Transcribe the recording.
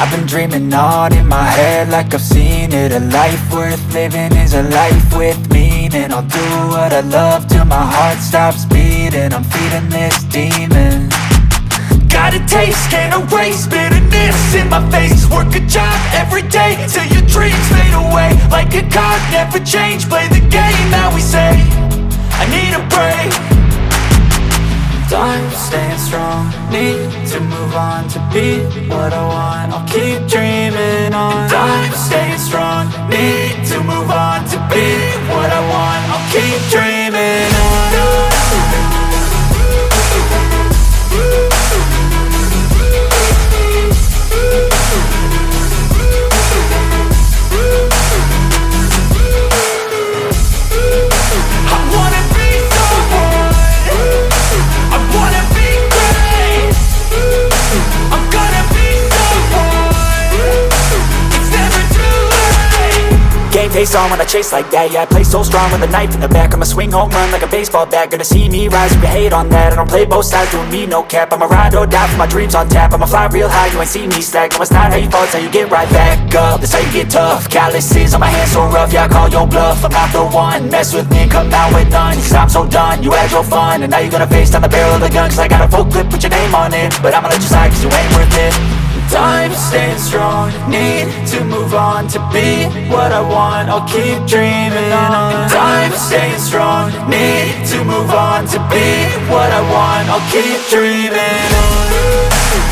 I've been dreaming on in my head like I've seen it. A life worth living is a life with meaning. I'll do what I love till my heart stops beating. I'm feeding this demon. Got a taste, can't erase bitterness in my face. Work a job every day till your dreams fade away. Like a card, never change, play the game that we say. I need a break. Time staying strong, need to move on to be what I want. I'll keep dreaming on. Time staying strong, need to move on to be what I want. I'll keep dreaming on. Face on when I chase like that. Yeah, I play so strong with a knife in the back. I'ma swing home run like a baseball bat. Gonna see me rise, you can hate on that. I don't play both sides, doing me no cap. I'ma ride or die for my dreams on tap. I'ma fly real high, you ain't see me slack. No, it's not how you fall, it's how you get right back up. That's how you get tough. Calluses on my hands so rough, yeah, I call your bluff. I'm not the one, mess with me and come out with none. Cause I'm so done, you had your fun. And now you're gonna face down the barrel of the gun. Cause I got a full clip, put your name on it. But I'ma let you slide cause you ain't worth it. Time staying strong, need to move on to be what I want. I'll keep dreaming on. Time staying strong, need to move on to be what I want. I'll keep dreaming on.